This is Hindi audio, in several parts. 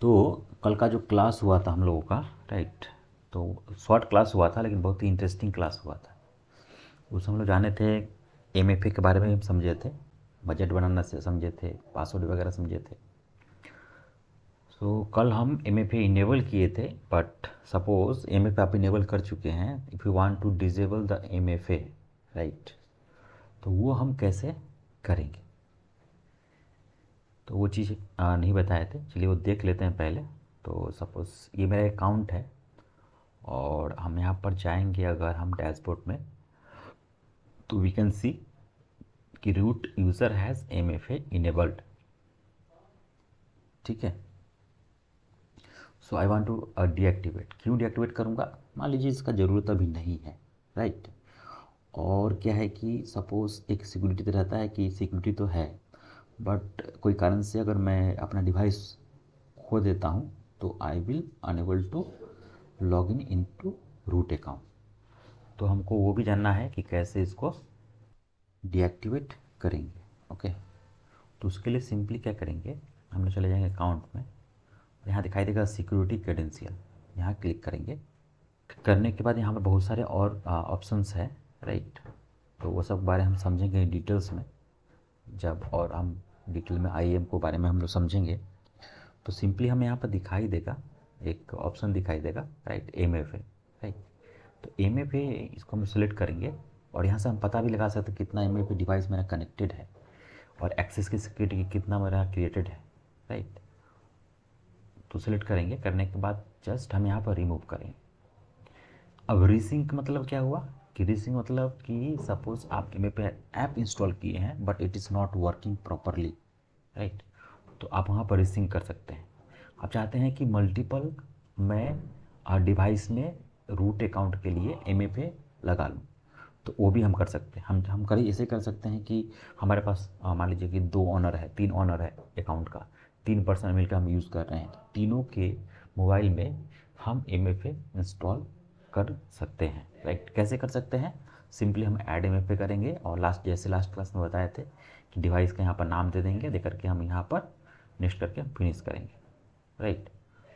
तो कल का जो क्लास हुआ था हम लोगों का, राइट, तो शॉर्ट क्लास हुआ था लेकिन बहुत ही इंटरेस्टिंग क्लास हुआ था। उसमें हम लोग जाने थे, एमएफए के बारे में हम समझे थे, बजट बनाना से समझे थे, पासवर्ड वगैरह समझे थे। कल हम एमएफए इनेबल किए थे, बट सपोज एमएफए आप इनेबल कर चुके हैं, if you want to disable the MFA, right, तो वो हम कैसे करेंगे, तो वो चीज़ नहीं बताए थे। चलिए वो देख लेते हैं पहले। तो सपोज़ ये मेरा अकाउंट है और हम यहाँ पर जाएंगे, अगर हम डैशबोर्ड में, तो वी कैन सी कि root user has MFA enabled. ठीक है, so I want to deactivate. क्यों डीएक्टिवेट करूँगा, मान लीजिए इसका ज़रूरत अभी नहीं है, राइट। और क्या है कि सपोज़ एक सिक्योरिटी तो रहता है कि सिक्योरिटी तो है, बट कोई कारण से अगर मैं अपना डिवाइस खो देता हूँ तो I will unable to log in into root account. तो हमको वो भी जानना है कि कैसे इसको डीएक्टिवेट करेंगे। ओके, तो उसके लिए सिंपली क्या करेंगे, हम लोग चले जाएंगे अकाउंट में, यहाँ दिखाई देगा सिक्योरिटी क्रेडेंशियल, यहाँ क्लिक करेंगे। करने के बाद यहाँ पर बहुत सारे और ऑप्शंस हैं, राइट, तो वो सब बारे हम समझेंगे डिटेल्स में जब, और हम डिटेल में आईएम को बारे में हम लोग समझेंगे। तो सिंपली हमें यहाँ पर दिखाई देगा, एक ऑप्शन दिखाई देगा, राइट, एमएफए, राइट। तो एमएफए इसको हम सिलेक्ट करेंगे और यहाँ से हम पता भी लगा सकते हैं कितना एमएफए डिवाइस मेरा कनेक्टेड है और एक्सेस की सिक्योरिटी कितना मेरा क्रिएटेड है, राइट। तो सिलेक्ट करेंगे, करने के बाद जस्ट हम यहाँ पर रिमूव करेंगे। अब रीसिंक मतलब क्या हुआ कि रीसिंक मतलब कि सपोज आप एमएफए ऐप इंस्टॉल किए हैं but it is not working properly, right, तो आप वहाँ पर रीसिंक कर सकते हैं। आप चाहते हैं कि मल्टीपल मैं डिवाइस में रूट अकाउंट के लिए एमएफए लगा लूँ, तो वो भी हम कर सकते हैं। हम करें ऐसे कर सकते हैं कि हमारे पास मान लीजिए कि 2 ऑनर है, 3 ऑनर है अकाउंट का, 3 पर्सन मिलकर हम यूज़ कर रहे हैं, तो तीनों के मोबाइल में हम एमएफए इंस्टॉल कर सकते हैं, राइट। कैसे कर सकते हैं, सिंपली हम ऐड एमएफए करेंगे और जैसे लास्ट क्लास में बताए थे कि डिवाइस का यहाँ पर नाम दे देंगे, दे करके हम यहाँ पर नेक्स्ट करके हम फिनिश करेंगे, राइट।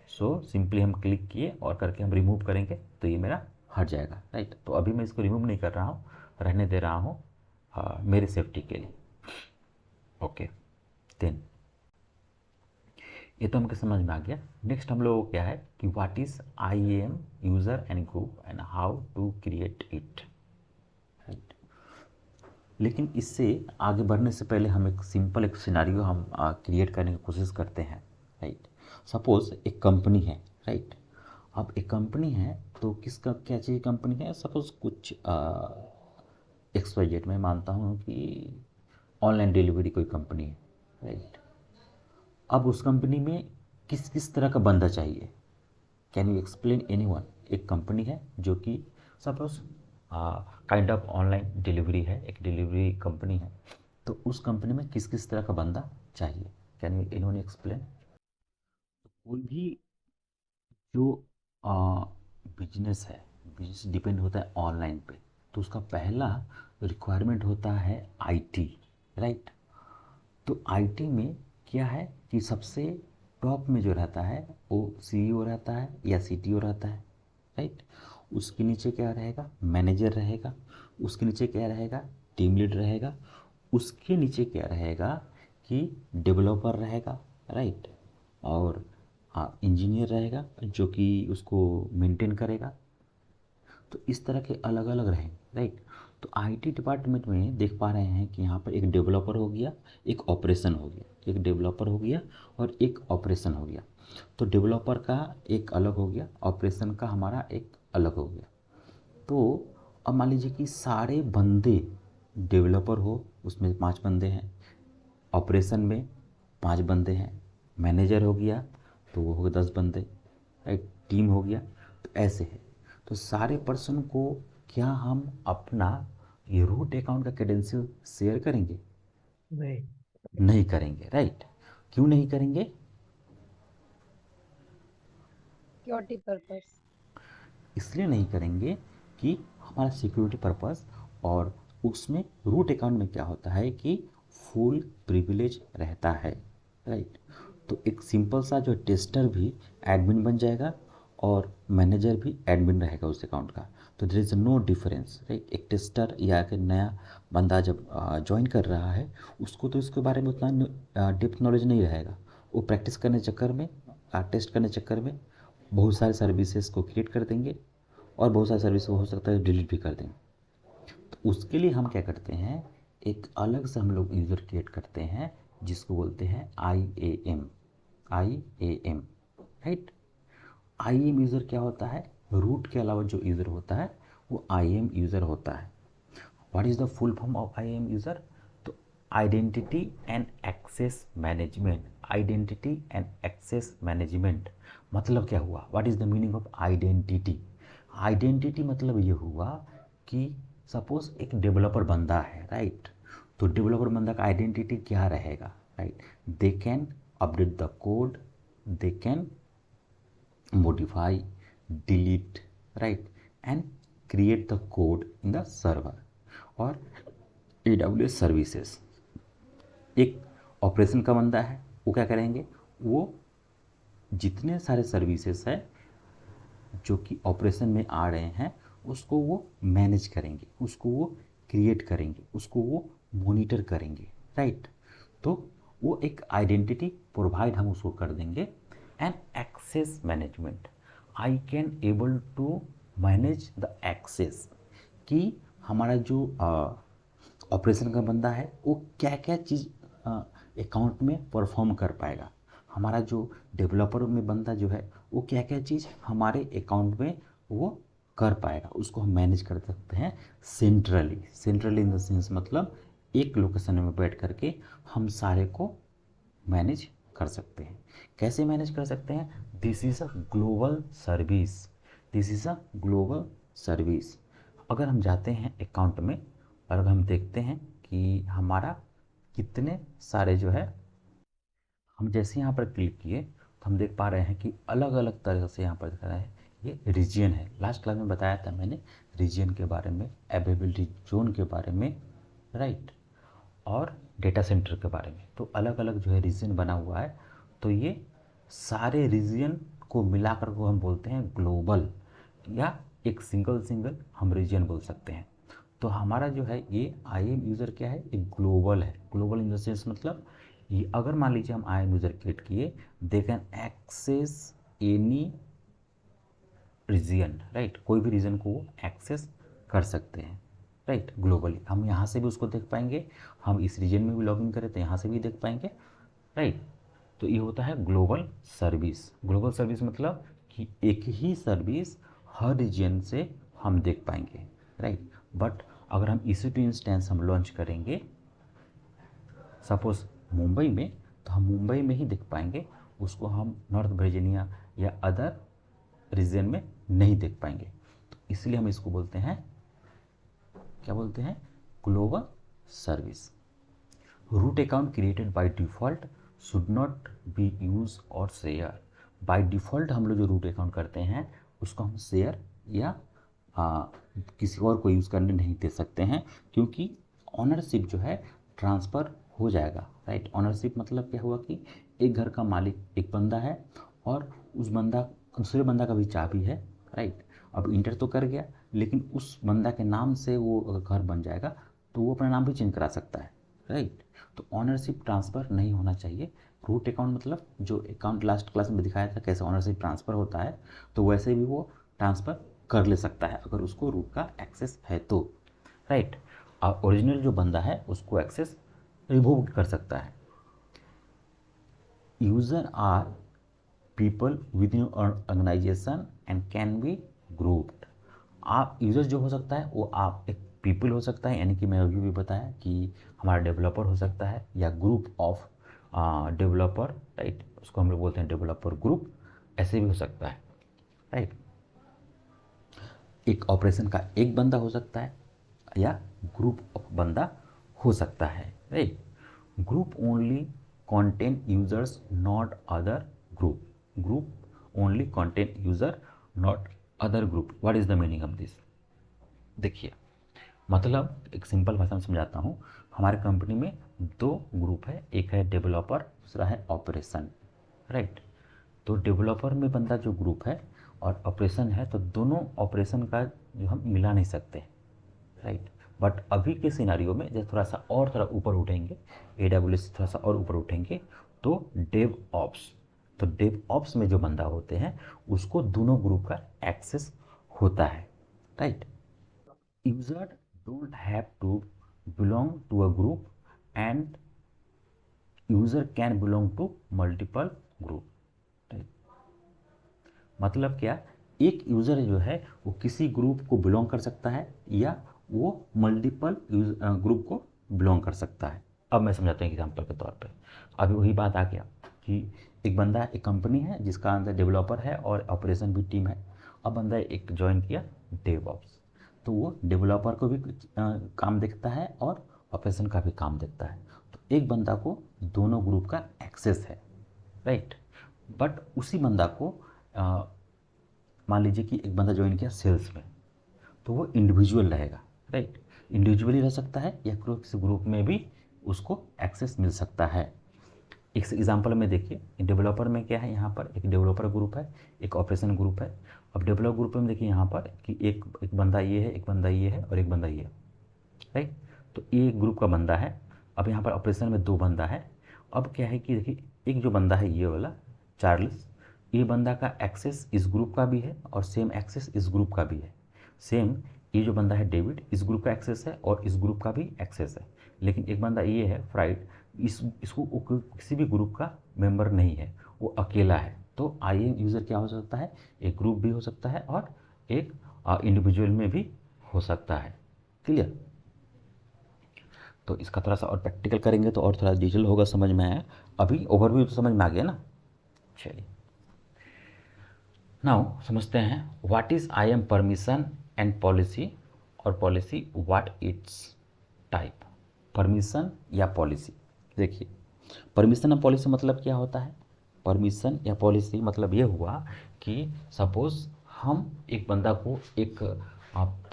सो सिंपली हम क्लिक किए और करके हम रिमूव करेंगे तो ये मेरा हट जाएगा, राइट। तो अभी मैं इसको रिमूव नहीं कर रहा हूँ, रहने दे रहा हूँ मेरे सेफ्टी के लिए। ओके, देन ये तो हमको समझ में आ गया। नेक्स्ट हम लोगों को क्या है कि what is IAM user and group and how to create it, right. लेकिन इससे आगे बढ़ने से पहले हम एक सिंपल एक सिनारियो हम क्रिएट करने की कोशिश करते हैं, राइट। सपोज़ एक कंपनी है, राइट। अब एक कंपनी है तो किसका क्या चीज़ कंपनी है, सपोज़ कुछ XYZ, मैं मानता हूँ कि ऑनलाइन डिलीवरी कोई कंपनी है, राइट। अब उस कंपनी में किस किस तरह का बंदा चाहिए, कैन यू एक्सप्लेन एनीवन। एक कंपनी है जो कि suppose kind of online delivery है, एक डिलीवरी कंपनी है, तो उस कंपनी में किस किस तरह का बंदा चाहिए, कैन यू एनीवन एक्सप्लेन। कोई भी जो बिजनेस है, बिजनेस डिपेंड होता है ऑनलाइन पे, तो उसका पहला रिक्वायरमेंट होता है आईटी, राइट। तो आईटी में क्या है कि सबसे टॉप में जो रहता है वो सीईओ रहता है या सीटीओ रहता है, राइट। उसके नीचे क्या रहेगा, मैनेजर रहेगा। उसके नीचे क्या रहेगा, टीम लीड रहेगा। उसके नीचे क्या रहेगा कि डेवलपर रहेगा, राइट। और इंजीनियर रहेगा जो कि उसको मेंटेन करेगा। तो इस तरह के अलग अलग रहेंगे, राइट। तो आईटी डिपार्टमेंट में देख पा रहे हैं कि यहाँ पर एक डेवलपर हो गया, एक ऑपरेशन हो गया, एक डेवलपर हो गया और एक ऑपरेशन हो गया। तो डेवलपर का एक अलग हो गया, ऑपरेशन का हमारा एक अलग हो गया। तो अब मान लीजिए कि सारे बंदे, डेवलपर हो उसमें 5 बंदे हैं, ऑपरेशन में 5 बंदे हैं, मैनेजर हो गया तो वो हो गए 10 बंदे, एक टीम हो गया, तो ऐसे है। तो सारे पर्सन को क्या हम अपना ये रूट अकाउंट का क्रेडेंशियल शेयर करेंगे, नहीं। नहीं करेंगे, राइट। क्यों नहीं करेंगे, सिक्योरिटी पर्पस। इसलिए नहीं करेंगे कि हमारा सिक्योरिटी पर्पस, और उसमें रूट अकाउंट में क्या होता है कि फुल प्रिविलेज रहता है, राइट। तो एक सिंपल सा जो टेस्टर भी एडमिन बन जाएगा और मैनेजर भी एडमिन रहेगा उस अकाउंट का। तो there is no difference, right. एक टेस्टर या एक नया बंदा जब ज्वाइन कर रहा है, उसको तो इसके बारे में उतना डेप्थ नॉलेज नहीं रहेगा। वो प्रैक्टिस करने चक्कर में, टेस्ट करने चक्कर में बहुत सारे सर्विसेज को क्रिएट कर देंगे और बहुत सारे सर्विस हो सकता है डिलीट भी कर देंगे। तो उसके लिए हम क्या करते हैं, एक अलग से हम लोग यूज़र क्रिएट करते हैं जिसको बोलते हैं IAM। IAM, right. IAM user क्या होता है, रूट के अलावा जो यूज़र होता है वो IAM यूज़र होता है। What is the full form of IAM user? तो identity and access management. Identity and access management मतलब क्या हुआ, what is the meaning of identity? Identity मतलब ये हुआ कि सपोज एक डेवलपर बंदा है, राइट। तो डेवलपर बंदा का आइडेंटिटी क्या रहेगा, right. They can update the code, they can modify, delete, right, and create the code in the server और AWS सर्विसेज। एक ऑपरेशन का बंदा है, वो क्या करेंगे, वो जितने सारे सर्विसेज है जो कि ऑपरेशन में आ रहे हैं उसको वो मैनेज करेंगे, उसको वो क्रिएट करेंगे, उसको वो मॉनिटर करेंगे, राइट। तो वो एक आइडेंटिटी प्रोवाइड हम उसको कर देंगे। And access management, I can able to manage the access, कि हमारा जो ऑपरेशन का बंदा है वो क्या क्या चीज़ अकाउंट में परफॉर्म कर पाएगा, हमारा जो डेवलपर में बंदा जो है वो क्या क्या चीज़ हमारे अकाउंट में वो कर पाएगा, उसको हम मैनेज कर सकते हैं centrally. Centrally in the sense मतलब एक लोकेशन में बैठ करके हम सारे को मैनेज कर सकते हैं। कैसे मैनेज कर सकते हैं? This is a global service, this is a global service. अगर हम जाते हैं अकाउंट में और अगर हम देखते हैं कि हमारा कितने सारे जो है, हम जैसे यहाँ पर क्लिक किए तो हम देख पा रहे हैं कि अलग अलग तरह से यहाँ पर दिख रहा है ये रीजन है। लास्ट क्लास में बताया था मैंने रीजन के बारे में, अवेलेबिलिटी जोन के बारे में, राइट, और डेटा सेंटर के बारे में। तो अलग अलग जो है रीजन बना हुआ है, तो ये सारे रीजन को मिलाकर को हम बोलते हैं ग्लोबल, या एक सिंगल हम रीजन बोल सकते हैं। तो हमारा जो है ये IAM यूज़र क्या है, एक ग्लोबल है। ग्लोबल इन द सेंस मतलब ये अगर मान लीजिए हम IAM यूज़र क्रिएट किए, they can access any region, right, कोई भी रीजन को एक्सेस कर सकते हैं, राइट, ग्लोबली। हम यहाँ से भी उसको देख पाएंगे, हम इस रीजन में भी लॉगिन करें तो यहाँ से भी देख पाएंगे, राइट। तो ये होता है ग्लोबल सर्विस। ग्लोबल सर्विस मतलब कि एक ही सर्विस हर रीजन से हम देख पाएंगे, राइट। बट अगर हम EC2 इंस्टेंस हम लॉन्च करेंगे सपोज मुंबई में, तो हम मुंबई में ही देख पाएंगे, उसको हम नॉर्थ वर्जीनिया या अदर रीजन में नहीं देख पाएंगे। तो इसलिए हम इसको बोलते हैं, क्या बोलते हैं, global service. Root account created by default should not be use और शेयर। बाय डिफ़ॉल्ट हम लोग जो रूट अकाउंट करते हैं उसको हम शेयर या किसी और को यूज़ करने नहीं दे सकते हैं, क्योंकि ऑनरशिप जो है ट्रांसफ़र हो जाएगा, राइट। ऑनरशिप मतलब क्या हुआ कि एक घर का मालिक एक बंदा है और उस बंदा दूसरे बंदा का भी चाबी है, राइट। अब इंटर तो कर गया, लेकिन उस बंदा के नाम से वो अगर घर बन जाएगा तो वो अपना नाम भी चेंज करा सकता है, राइट। तो ऑनरशिप ट्रांसफ़र नहीं होना चाहिए। रूट अकाउंट मतलब जो अकाउंट लास्ट क्लास में दिखाया था कैसे ऑनरशिप ट्रांसफ़र होता है, तो वैसे भी वो ट्रांसफ़र कर ले सकता है अगर उसको रूट का एक्सेस है तो, राइट। और ओरिजिनल जो बंदा है उसको एक्सेस रिमूव कर सकता है। User are people with in organisation and can be grouped. आप यूज़र जो हो सकता है वो आप एक पीपल हो सकता है, यानी कि मैं अभी भी बताया कि हमारा डेवलपर हो सकता है, या ग्रुप ऑफ डेवलपर, राइट, उसको हम लोग बोलते हैं डेवलपर ग्रुप, ऐसे भी हो सकता है, राइट। एक ऑपरेशन का एक बंदा हो सकता है या ग्रुप ऑफ बंदा हो सकता है, right. Group only contain users not other group. Group only contain user not other group. What is the meaning of this? देखिए, मतलब एक सिंपल भाषा में समझाता हूँ। हमारे कंपनी में दो ग्रुप है, एक है डेवलपर, दूसरा है ऑपरेशन, राइट। तो डेवलपर में बंदा जो ग्रुप है और ऑपरेशन है, तो दोनों ऑपरेशन का जो हम मिला नहीं सकते, राइट। बट अभी के सिनारियो में जब थोड़ा सा और थोड़ा ऊपर उठेंगे, AWS थोड़ा सा और ऊपर उठेंगे, तो डेव ऑप्स, तो डेव ऑप्स में जो बंदा होते हैं उसको दोनों ग्रुप का एक्सेस होता है, right. User don't have to belong to a group and user can belong to multiple group, right. मतलब क्या, एक यूज़र जो है वो किसी ग्रुप को बिलोंग कर सकता है या वो मल्टीपल ग्रुप को बिलोंग कर सकता है। अब मैं समझाता हूँ एग्जाम्पल के तौर पे। अभी वही बात आ गया कि एक बंदा, एक कंपनी है जिसका अंदर डेवलपर है और ऑपरेशन भी टीम है। अब बंदा एक ज्वाइन किया डेवऑप्स, तो वो डेवलपर को भी काम देखता है और ऑपरेशन का भी काम देखता है। तो एक बंदा को दोनों ग्रुप का एक्सेस है, राइट। बट उसी बंदा को मान लीजिए कि एक बंदा ज्वाइन किया सेल्स में, तो वो इंडिविजुअल रहेगा, राइट। इंडिविजुअली रह सकता है या किसी ग्रुप में भी उसको एक्सेस मिल सकता है। एक एग्जांपल में देखिए, डेवलपर में क्या है, यहाँ पर एक डेवलपर ग्रुप है, एक ऑपरेशन ग्रुप है। अब डेवलपर ग्रुप में देखिए यहाँ पर कि एक बंदा ये है, एक बंदा ये है और एक बंदा ये है, राइट। तो ये एक ग्रुप का बंदा है। अब यहाँ पर ऑपरेशन में 2 बंदा है। अब क्या है कि देखिए, एक जो बंदा है ये वाला चार्ल्स, ये बंदा का एक्सेस इस ग्रुप का भी है और सेम एक्सेस इस ग्रुप का भी है। सेम ये जो बंदा है डेविड, इस ग्रुप का एक्सेस है और इस ग्रुप का भी एक्सेस है। लेकिन एक बंदा ये है फ्राइड, इसको वो किसी भी ग्रुप का मेंबर नहीं है, वो अकेला है। तो आइए यूज़र क्या हो सकता है, एक ग्रुप भी हो सकता है और एक इंडिविजुअल में भी हो सकता है। क्लियर। तो इसका थोड़ा सा और प्रैक्टिकल करेंगे तो और थोड़ा डिटेल होगा, समझ में आया। अभी ओवरव्यू तो समझ में आ गया ना। चलिए नाउ समझते हैं what is IAM permission and policy, और policy what it's type. Permission या पॉलिसी, देखिए परमिशन और पॉलिसी मतलब क्या होता है। परमिशन या पॉलिसी मतलब ये हुआ कि सपोज हम एक बंदा को एक आप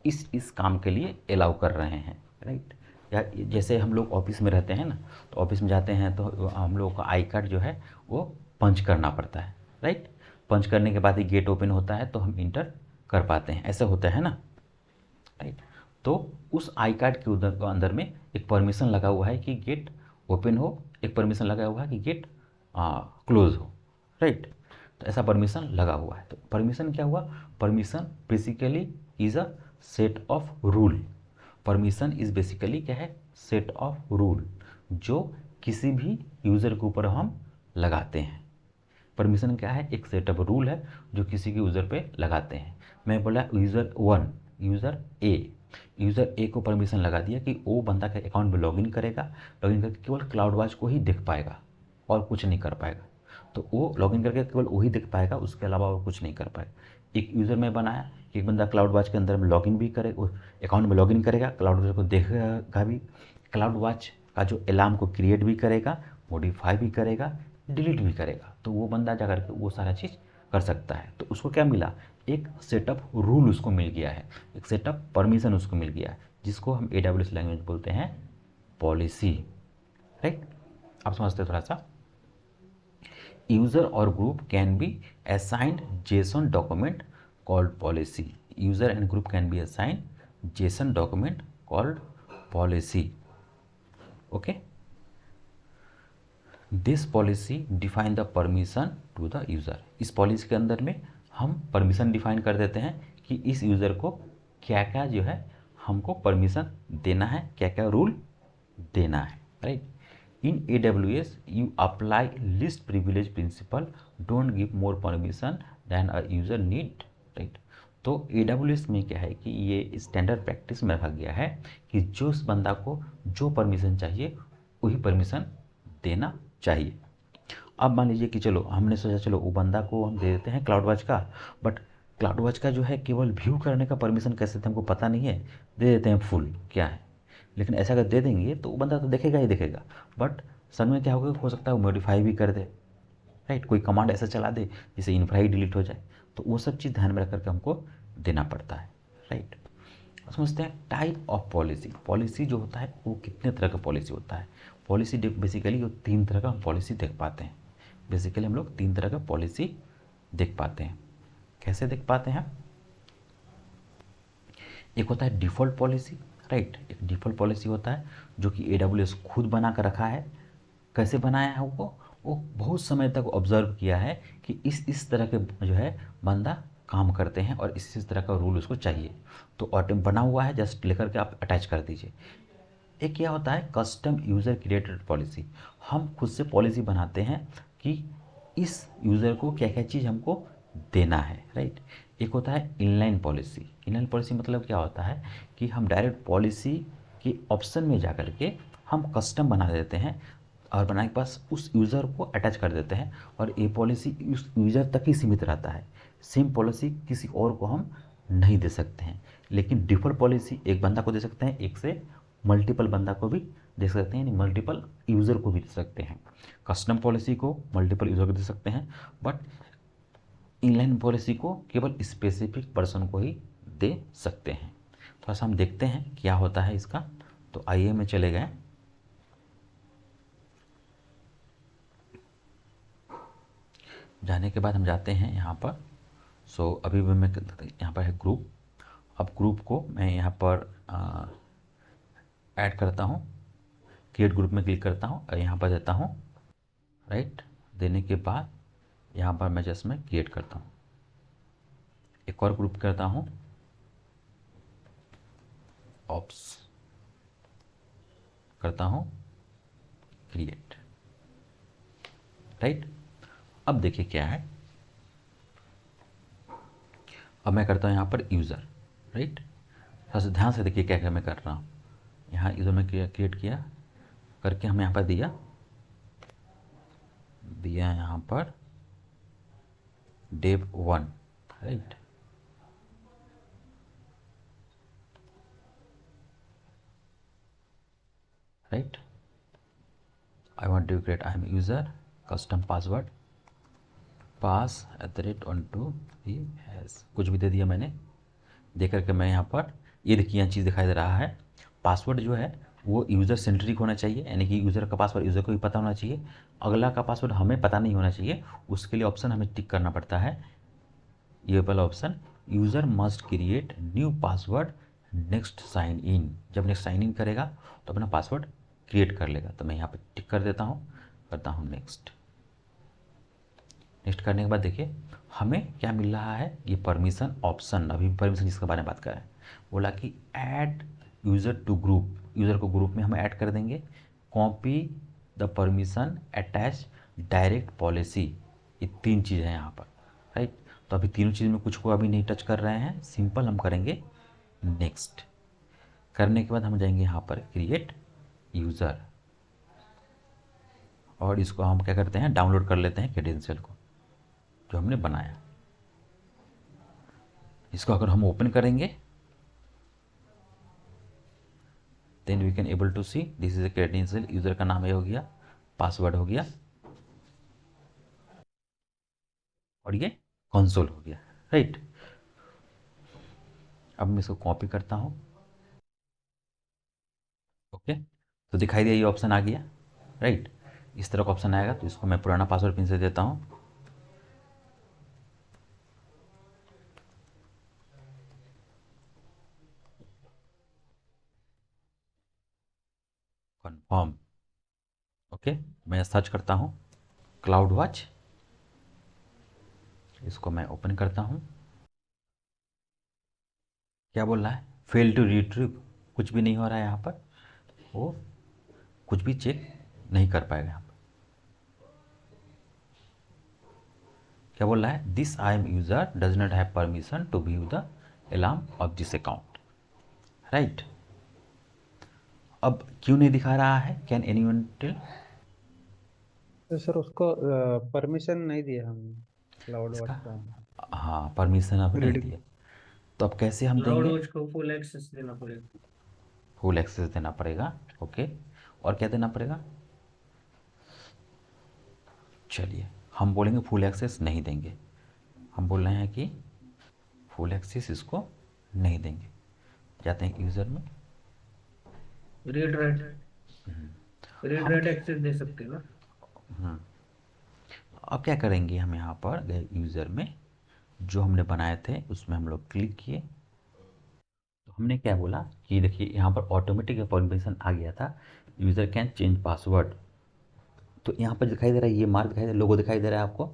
इस काम के लिए अलाउ कर रहे हैं, राइट। या जैसे हम लोग ऑफिस में रहते हैं ना, तो ऑफिस में जाते हैं तो हम लोगों का आई कार्ड जो है वो पंच करना पड़ता है, राइट। पंच करने के बाद ही गेट ओपन होता है तो हम इंटर कर पाते हैं, ऐसा होता है ना, राइट। तो उस आई कार्ड के अंदर में एक परमिशन लगा हुआ है कि गेट ओपन हो, एक परमिशन लगा हुआ है कि गेट क्लोज हो, राइट। तो ऐसा परमिशन लगा हुआ है। तो परमिशन क्या हुआ, permission basically is a set of rule. Permission is basically क्या है, सेट ऑफ रूल जो किसी भी यूज़र के ऊपर हम लगाते हैं। परमिशन क्या है, एक सेट ऑफ रूल है जो किसी के यूज़र पे लगाते हैं। मैं बोला यूज़र 1, यूज़र ए को परमिशन लगा दिया कि वो बंदा के अकाउंट में लॉगिन करेगा, लॉगिन करके केवल क्लाउड वॉच को ही देख पाएगा और कुछ नहीं कर पाएगा। तो वो लॉगिन करके केवल वही देख पाएगा, उसके अलावा और कुछ नहीं कर पाएगा। एक यूज़र में बनाया कि एक बंदा क्लाउड वॉच के अंदर में लॉगिन भी करे, अकाउंट में लॉगिन करेगा, क्लाउड वॉच को देखेगा भी, क्लाउड वॉच का जो अलार्म को क्रिएट भी करेगा, मॉडिफाई भी करेगा, डिलीट भी करेगा। तो वो बंदा जा करके वो सारा चीज़ कर सकता है। तो उसको क्या मिला, एक सेटअप रूल उसको मिल गया है, एक सेटअप परमिशन उसको मिल गया है, जिसको हम AWS लैंग्वेज बोलते हैं पॉलिसी, राइट। आप समझते थोड़ा सा। यूज़र और group can be assigned JSON document called policy. User and group can be assigned JSON document called policy, okay. This policy define the permission to the user. इस पॉलिसी के अंदर में हम परमिशन डिफाइन कर देते हैं कि इस यूज़र को क्या क्या जो है हमको परमिशन देना है, क्या क्या रूल देना है, right. In AWS you apply least privilege principle, don't give more permission than a user need, right. तो AWS में क्या है कि ये स्टैंडर्ड प्रैक्टिस में रखा गया है कि जो उस बंदा को जो परमिशन चाहिए वही परमिशन देना चाहिए। अब मान लीजिए कि चलो हमने सोचा चलो वो बंदा को हम दे देते हैं क्लाउड वॉच का, बट क्लाउड वॉच का जो है केवल व्यू करने का परमिशन कैसे थे हमको पता नहीं है, दे देते हैं फुल क्या है। लेकिन ऐसा अगर दे देंगे तो वो बंदा तो देखेगा ही देखेगा, बट सन में क्या होगा, हो सकता है वो मॉडिफाई भी कर दे, राइट। कोई कमांड ऐसा चला दे जिससे इन्फ्रा ही डिलीट हो जाए। तो वो सब चीज़ ध्यान में रख करके हमको देना पड़ता है, राइट। समझते हैं टाइप ऑफ पॉलिसी। पॉलिसी जो होता है वो कितने तरह का पॉलिसी होता है। पॉलिसी बेसिकली वो 3 तरह का हम पॉलिसी देख पाते हैं। बेसिकली हम लोग 3 तरह का पॉलिसी देख पाते हैं। कैसे देख पाते हैं? एक होता है डिफ़ॉल्ट पॉलिसी, राइट। एक डिफ़ॉल्ट पॉलिसी होता है जो कि AWS खुद बना कर रखा है। कैसे बनाया है वो बहुत समय तक ऑब्जर्व किया है कि इस तरह के जो है बंदा काम करते हैं और इस तरह का रूल उसको चाहिए, तो ऑटो बना हुआ है, जस्ट लेकर के आप अटैच कर दीजिए। एक क्या होता है कस्टम यूज़र क्रिएटेड पॉलिसी। हम खुद से पॉलिसी बनाते हैं कि इस यूज़र को क्या क्या चीज़ हमको देना है, राइट। एक होता है इनलाइन पॉलिसी। इनलाइन पॉलिसी मतलब क्या होता है कि हम डायरेक्ट पॉलिसी के ऑप्शन में जा कर के हम कस्टम बना देते हैं और बनाने के पास उस यूज़र को अटैच कर देते हैं और ये पॉलिसी उस यूज़र तक ही सीमित रहता है। सेम पॉलिसी किसी और को हम नहीं दे सकते हैं। लेकिन डिफ़ॉल्ट पॉलिसी एक बंदा को दे सकते हैं, एक से मल्टीपल बंदा को भी दे सकते हैं, यानी मल्टीपल यूज़र को भी दे सकते हैं। कस्टम पॉलिसी को मल्टीपल यूज़र को दे सकते हैं, बट इनलाइन पॉलिसी को केवल स्पेसिफिक पर्सन को ही दे सकते हैं। थोड़ा सा हम देखते हैं क्या होता है इसका। तो आइए में चले गए। जाने के बाद हम जाते हैं यहाँ पर। सो अभी भी मैं यहाँ पर है ग्रुप। अब ग्रुप को मैं यहाँ पर ऐड करता हूँ, क्रिएट ग्रुप में क्लिक करता हूँ और यहाँ पर देता हूँ, राइट। देने के बाद यहाँ पर मैं जस्ट मैं क्रिएट करता हूँ, एक और ग्रुप करता हूँ, ऑप्स करता हूँ क्रिएट, राइट। अब देखिए क्या है, अब मैं करता हूँ यहाँ पर यूज़र, राइट। थोड़ा सा ध्यान से देखिए क्या क्या मैं कर रहा हूँ। यहाँ यूज़र में क्रिएट किया करके हम यहाँ पर दिया यहाँ पर dev1, right. Right, I want to create I M user custom password pass @12 ही हैज़, कुछ भी दे दिया मैंने। दे करके मैं यहाँ पर ये देखिए यहाँ चीज़ दिखाई दे रहा है, पासवर्ड जो है वो यूज़र सेंट्रिक होना चाहिए, यानी कि यूज़र का पासवर्ड यूज़र को भी पता होना चाहिए, अगला का पासवर्ड हमें पता नहीं होना चाहिए। उसके लिए ऑप्शन हमें टिक करना पड़ता है, ये वाला option, user must create new password next sign in. जब नेक्स्ट साइन इन करेगा तो अपना पासवर्ड क्रिएट कर लेगा। तो मैं यहाँ पर टिक कर देता हूँ, करता हूँ नेक्स्ट। नेक्स्ट करने के बाद देखिए हमें क्या मिल रहा है, ये परमिशन ऑप्शन। अभी परमिशन जिसके बारे में बात करें, बोला कि add user to group, user को ग्रुप में हम ऐड कर देंगे। Copy the permission attach direct policy, ये 3 चीज़ है यहाँ पर, राइट। तो अभी तीनों चीज़ में कुछ को अभी नहीं टच कर रहे हैं, सिंपल हम करेंगे नेक्स्ट। करने के बाद हम जाएंगे यहाँ पर क्रिएट यूज़र और इसको हम क्या करते हैं, डाउनलोड कर लेते हैं क्रेडेंशियल को जो हमने बनाया। इसको अगर हम ओपन करेंगे then we can able to see this is a credential. User का नाम ये हो गया, पासवर्ड हो गया और ये कंसोल हो गया, राइट। अब मैं इसको कॉपी करता हूँ, ओके। तो दिखाई दिया ये ऑप्शन आ गया, राइट। इस तरह का ऑप्शन आएगा तो इसको मैं पुराना पासवर्ड पिन से देता हूँ, कन्फर्म, ओके। मैं सर्च करता हूँ क्लाउड वॉच, इसको मैं ओपन करता हूँ। क्या बोल रहा है, फेल टू रिट्रीव, कुछ भी नहीं हो रहा है यहाँ पर, वो कुछ भी चेक नहीं कर पाएगा यहाँ पर। क्या बोल रहा है, this I M user does not have permission to view the alarm of this account, right. अब क्यों नहीं दिखा रहा है, कैन एनीवन टेल? तो सर उसको परमिशन नहीं दिया हमने क्लाउड इसका, वॉच का। हाँ परमिशन अब नहीं रीडिंग। दिया, तो अब कैसे हम क्लाउड देंगे? वॉच को फुल एक्सेस देना पड़ेगा। फुल एक्सेस देना पड़ेगा, ओके। और क्या देना पड़ेगा? चलिए हम बोलेंगे फुल एक्सेस नहीं देंगे, हम बोल रहे हैं कि फुल एक्सेस इसको नहीं देंगे। जाते हैं यूज़र में, रीड राइट, रीड हम राइट एक्सेस दे सकते हैं ना। अब क्या करेंगे, हम यहाँ पर गए यूज़र में, जो हमने बनाए थे उसमें हम लोग क्लिक किए। तो हमने क्या बोला कि देखिए यहाँ पर ऑटोमेटिक परमिशन आ गया था, यूज़र कैन चेंज पासवर्ड। तो यहाँ पर दिखाई दे रहा है, ये मार्क दिखाई दे रहा है, लोगो दिखाई दे रहा है आपको,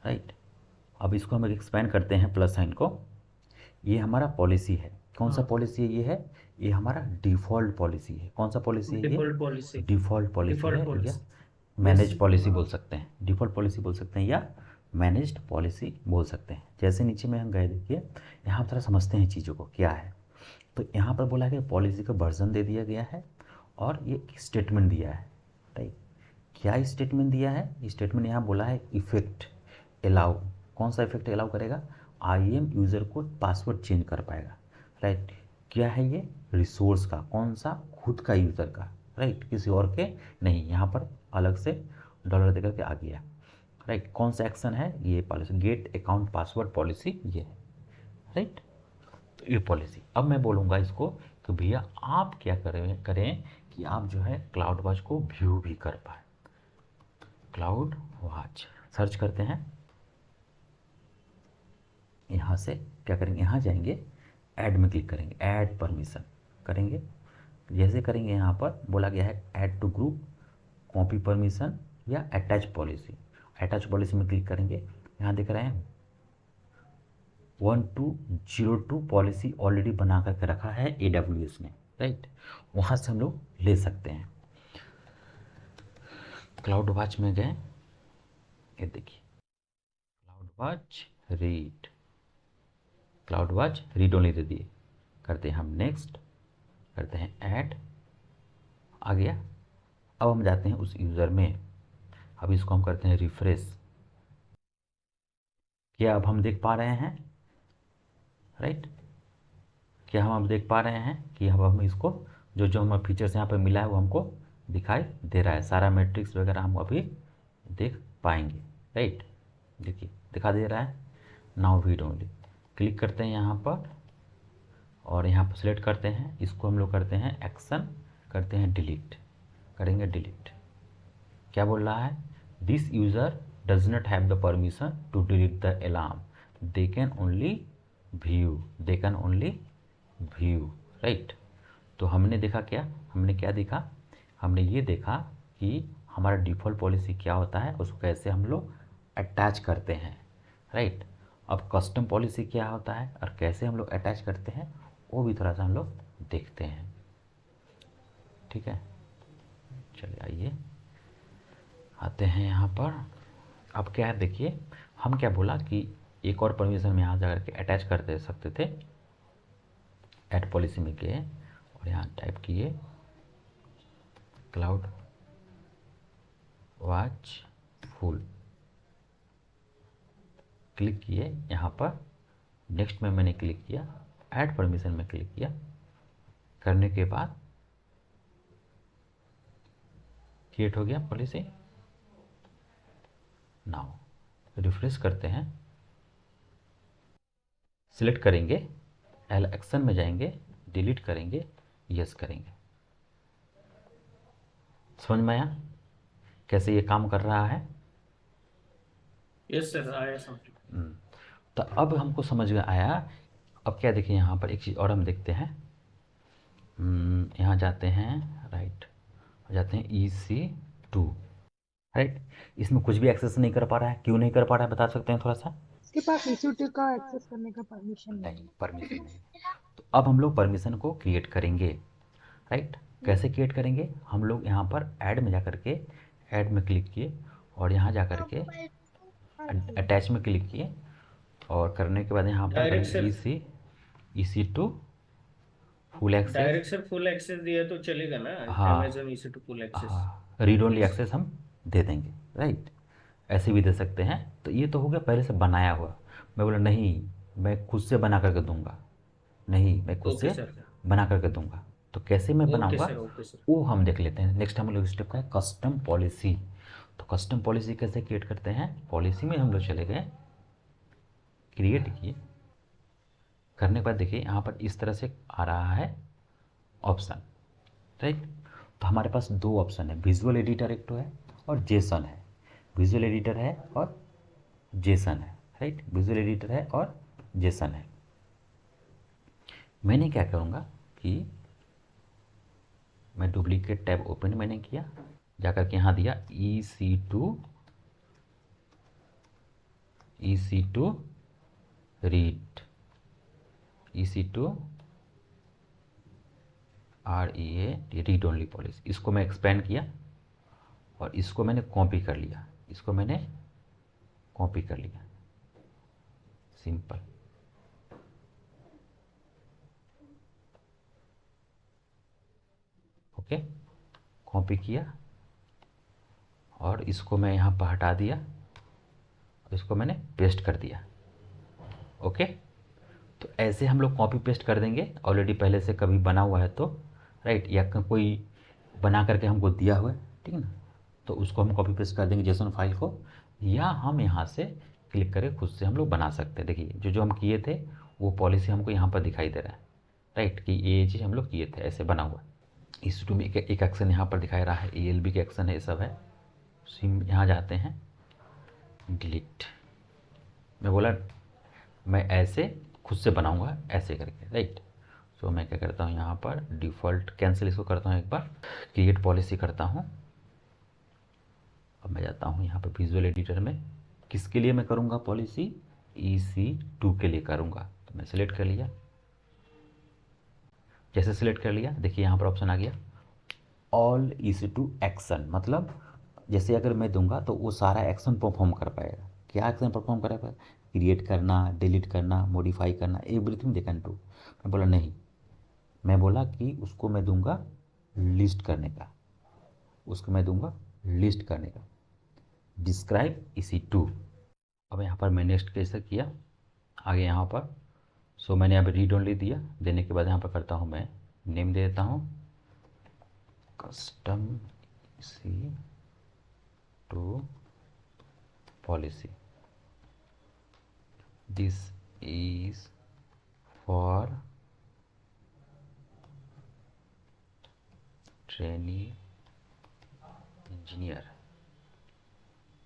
राइट। अब इसको हम एक्सपेंड करते हैं प्लस साइन को। ये हमारा पॉलिसी है। कौन सा हाँ पॉलिसी है ये है? ये हमारा डिफ़ॉल्ट पॉलिसी है। कौन सा पॉलिसी है ये? Default policy default policy default है, या पॉलिसी यस मैनेज पॉलिसी बोल सकते हैं, डिफ़ॉल्ट पॉलिसी बोल सकते हैं, या मैनेज्ड पॉलिसी बोल सकते हैं। जैसे नीचे में हम गए, देखिए यहाँ पर समझते हैं चीज़ों को क्या है। तो यहाँ पर बोला है कि पॉलिसी का वर्जन दे दिया गया है और ये स्टेटमेंट दिया है, राइट। क्या स्टेटमेंट दिया है? स्टेटमेंट यहाँ बोला है इफ़ेक्ट अलाउ। कौन सा इफेक्ट अलाउ करेगा? IAM यूज़र को पासवर्ड चेंज कर पाएगा, राइट। क्या है ये? रिसोर्स का। कौन सा? खुद का यूज़र का, राइट, किसी और के नहीं। यहाँ पर अलग से डॉलर देकर के आ गया, राइट। कौन सा एक्शन है? ये policy, gate account password policy, ये है, राइट। तो ये पॉलिसी। अब मैं बोलूँगा इसको कि भैया आप क्या करें कि आप जो है क्लाउड वॉच को व्यू भी कर पाए। क्लाउड वॉच सर्च करते हैं, यहाँ से क्या करेंगे, यहाँ जाएंगे, ऐड में क्लिक करेंगे, ऐड परमिशन करेंगे। जैसे करेंगे यहाँ पर बोला गया है add to group, copy permission या अटैच पॉलिसी। अटैच पॉलिसी में क्लिक करेंगे, यहाँ दिख रहे हैं 1202 पॉलिसी ऑलरेडी बना करके रखा है AWS ने, राइट। वहाँ से हम लोग ले सकते हैं। क्लाउड वॉच में गए, ये देखिए cloud watch read, cloud watch read only they दिए। करते हैं हम नेक्स्ट, करते हैं ऐड, आ गया। अब हम जाते हैं उस यूज़र में, अब इसको हम करते हैं रिफ्रेश। क्या अब हम देख पा रहे हैं, राइट? क्या हम अब देख पा रहे हैं कि अब हम इसको जो जो हमें फीचर्स यहाँ पर मिला है वो हमको दिखाई दे रहा है। सारा मैट्रिक्स वगैरह हम अभी देख पाएंगे, राइट। देखिए दिखा दे रहा है। नाउ रीड ओनली क्लिक करते हैं यहाँ पर और यहाँ पर सिलेक्ट करते हैं, इसको हम लोग करते हैं एक्शन, करते हैं डिलीट, करेंगे डिलीट। क्या बोल रहा है? This user does not have the permission to delete the alarm, they can only view, they can only view, right. तो हमने देखा क्या, हमने क्या देखा? हमने ये देखा कि हमारा डिफ़ॉल्ट पॉलिसी क्या होता है, उसको कैसे हम लोग अटैच करते हैं, राइट। अब कस्टम पॉलिसी क्या होता है और कैसे हम लोग अटैच करते हैं वो भी थोड़ा सा हम लोग देखते हैं, ठीक है। चलिए आइए आते हैं यहाँ पर। अब क्या है देखिए, हम क्या बोला कि एक और परमिशन में यहाँ जा करके अटैच कर दे सकते थे। ऐड पॉलिसी में गए और यहाँ टाइप किए क्लाउड वॉच फुल, क्लिक किए यहाँ पर, नेक्स्ट में मैंने क्लिक किया, ऐड परमिशन में क्लिक किया। करने के बाद क्रिएट हो गया पॉलिसी। नाउ रिफ्रेश करते हैं, सिलेक्ट करेंगे, एल एक्शन में जाएंगे, डिलीट करेंगे, यस करेंगे। समझ में आया कैसे ये काम कर रहा है? यस सर आया समझ। तो अब हमको समझ में आया। अब क्या देखिए यहाँ पर एक चीज़ और हम देखते हैं, यहाँ जाते हैं, राइट, जाते हैं EC2, राइट। इसमें कुछ भी एक्सेस नहीं कर पा रहा है, क्यों नहीं कर पा रहा है बता सकते हैं थोड़ा सा? इसके पास EC2 का एक्सेस करने का परमिशन नहीं, परमिशन नहीं। तो अब हम लोग परमिशन को क्रिएट करेंगे, राइट। कैसे क्रिएट करेंगे? हम लोग यहाँ पर ऐड में जा करके, ऐड में क्लिक किए और यहाँ जा करके अटैच में क्लिक किए और करने के बाद यहाँ पर direct sir EC2 full access, direct sir full access दिया तो चलेगा ना? हाँ Amazon EC2 फुल एक्सेस। हाँ, रीड ओनली एक्सेस हम दे देंगे, राइट। ऐसे भी दे सकते हैं। तो ये तो हो गया पहले से बनाया हुआ। मैं बोला नहीं, मैं खुद से बना करके दूंगा, नहीं मैं खुद ओके से सर, बना करके दूंगा। तो कैसे मैं ओके बनाऊंगा सर, ओके सर। वो हम देख लेते हैं। नेक्स्ट हम लोग स्टेप का है कस्टम पॉलिसी। तो कस्टम पॉलिसी कैसे क्रिएट करते हैं? पॉलिसी में हम लोग चले गए, क्रिएट किए, करने के बाद देखिए यहाँ पर इस तरह से आ रहा है ऑप्शन, राइट। तो हमारे पास दो ऑप्शन है, विजुअल एडिटर एक तो है और जेसन है। विजुअल एडिटर है और जेसन है, राइट। विजुअल एडिटर है और जेसन है। मैंने क्या करूँगा कि मैं डुप्लीकेट टैब ओपन मैंने किया, जाकर के यहाँ दिया EC2 read, EC2 REA read only policy. इसको मैं एक्सपेंड किया और इसको मैंने कॉपी कर लिया, इसको मैंने कॉपी कर लिया, सिंपल। ओके, कॉपी किया और इसको मैं यहाँ पर हटा दिया, इसको मैंने पेस्ट कर दिया। ओके, तो ऐसे हम लोग कॉपी पेस्ट कर देंगे, ऑलरेडी पहले से कभी बना हुआ है तो, राइट, या कोई बना करके हमको दिया हुआ है, ठीक है ना, तो उसको हम कॉपी पेस्ट कर देंगे जेसन फाइल को, या हम यहाँ से क्लिक करके खुद से हम लोग बना सकते हैं। देखिए जो जो हम किए थे वो पॉलिसी हमको यहाँ पर दिखाई दे रहा है, राइट, कि ये चीज़ हम लोग किए थे, ऐसे बना हुआ है। EC2 में एक एक्शन यहाँ पर दिखाई रहा है, ALB के एक्शन है, ये सब है। सिम यहाँ जाते हैं, डिलीट, मैं बोला मैं ऐसे खुद से बनाऊंगा ऐसे करके, राइट। सो मैं क्या करता हूँ, यहाँ पर डिफ़ॉल्ट कैंसिल इसको करता हूँ, एक बार क्रिएट पॉलिसी करता हूँ। अब मैं जाता हूँ यहाँ पर विजुअल एडिटर में, किसके लिए मैं करूँगा पॉलिसी, EC2 के लिए करूँगा। तो मैं सिलेक्ट कर लिया, जैसे सिलेक्ट कर लिया देखिए यहाँ पर ऑप्शन आ गया ऑल EC2 एक्शन, मतलब जैसे अगर मैं दूंगा तो वो सारा एक्शन परफॉर्म कर पाएगा। क्या एक्शन परफॉर्म करेगा, क्रिएट करना, डिलीट करना, मॉडिफाई करना, एवरीथिंग दे कैन डू। मैं बोला नहीं, मैं बोला कि उसको मैं दूंगा लिस्ट करने का, उसको मैं दूंगा लिस्ट करने का, डिस्क्राइब EC2। अब यहाँ पर मैं नेक्स्ट कैसे किया, आगे यहाँ पर सो मैंने अब रीड ओनली दिया, देने के बाद यहाँ पर करता हूँ मैं नेम दे देता हूँ custom EC2 policy, this is for trainee engineer.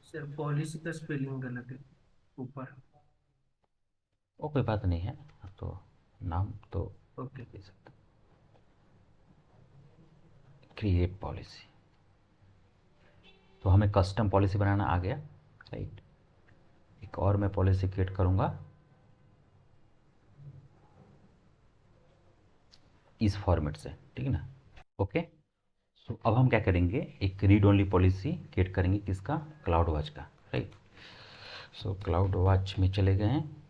Sir policy का स्पेलिंग गलत है ऊपर। वो कोई बात नहीं है, तो नाम तो ओके, दे सकते। क्रिएट पॉलिसी, तो हमें कस्टम पॉलिसी बनाना आ गया, राइट। एक और मैं पॉलिसी क्रिएट करूँगा इस फॉर्मेट से, ठीक है ना। ओके, सो अब हम क्या करेंगे, एक रीड ओनली पॉलिसी क्रिएट करेंगे, किसका, क्लाउड वॉच का, राइट। सो क्लाउड वॉच में चले गए हैं,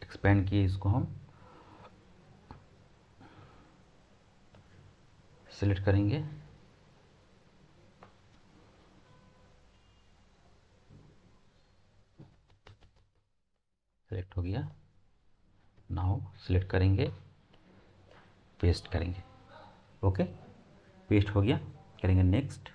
एक्सपेंड किए, इसको हम सिलेक्ट करेंगे, सिलेक्ट हो गया। नाउ सिलेक्ट करेंगे, पेस्ट करेंगे, ओके, पेस्ट हो गया, करेंगे नेक्स्ट।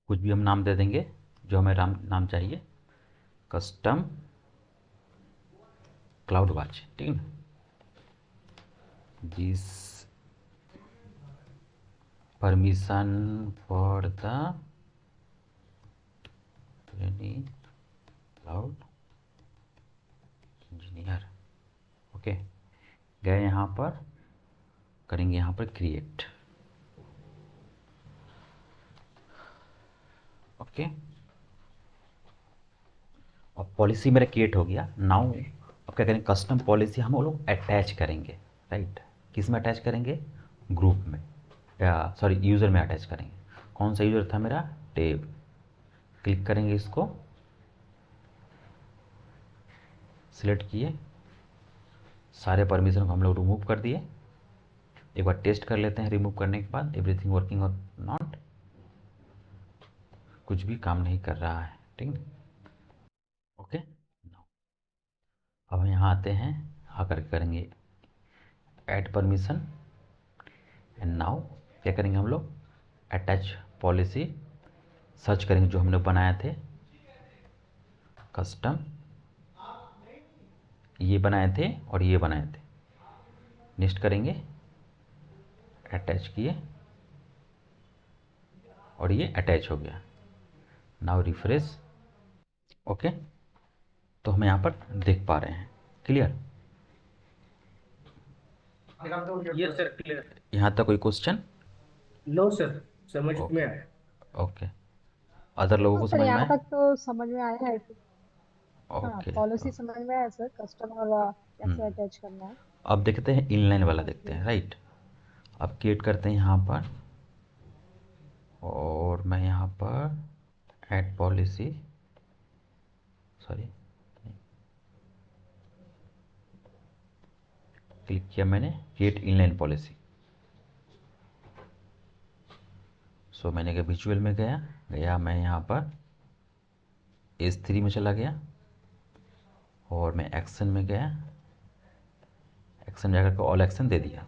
कुछ भी हम नाम दे देंगे जो हमें नाम चाहिए, कस्टम क्लाउड वॉच, ठीक है ना। This permission for the cloud engineer, okay. गए यहाँ पर, करेंगे यहाँ पर क्रिएट, ओके। और पॉलिसी मेरा क्रिएट हो गया। नाउ अब क्या करेंगे, कस्टम पॉलिसी हम लोग अटैच करेंगे, राइट। किस में अटैच करेंगे, ग्रुप में, या सॉरी यूज़र में अटैच करेंगे। कौन सा यूज़र था मेरा, टेब, क्लिक करेंगे, इसको सिलेक्ट किए, सारे परमिशन को हम लोग रिमूव कर दिए। एक बार टेस्ट कर लेते हैं रिमूव करने के बाद, एवरीथिंग वर्किंग और नॉट, कुछ भी काम नहीं कर रहा है, ठीक है, ओके। अब हम यहाँ आते हैं, आकर करेंगे ऐड परमिशन, एंड नाउ क्या करेंगे हम लोग, अटैच पॉलिसी सर्च करेंगे जो हमने बनाए थे, कस्टम ये बनाए थे और ये बनाए थे, नेक्स्ट करेंगे, अटैच किए और ये अटैच हो गया। Now refresh. ओके, तो हम यहाँ पर देख पा रहे हैं। क्लियर? Yes sir, clear. यहाँ तक कोई क्वेश्चन? नो सर, समझ में ओके आया। ओके, अदर लोगों हाँ को सर, समझ में यहाँ आया? तक तो समझ में आया है। हाँ, ओके। पॉलिसी समझ में आया सर, कस्टमर कैसे हम्म, अटैच करना है। अब देखते हैं इनलाइन वाला, देखते ओके। हैं, राइट। अब क्रिएट करते हैं यहाँ पर, और मैं यहाँ पर ऐड पॉलिसी, सॉरी, क्लिक किया मैंने, क्रिएट इनलाइन पॉलिसी। सो मैंने कहा विजुअल में गया मैं यहाँ पर S3 में चला गया, और मैं एक्शन में गया, एक्शन में जाकर के ऑल एक्शन दे दिया।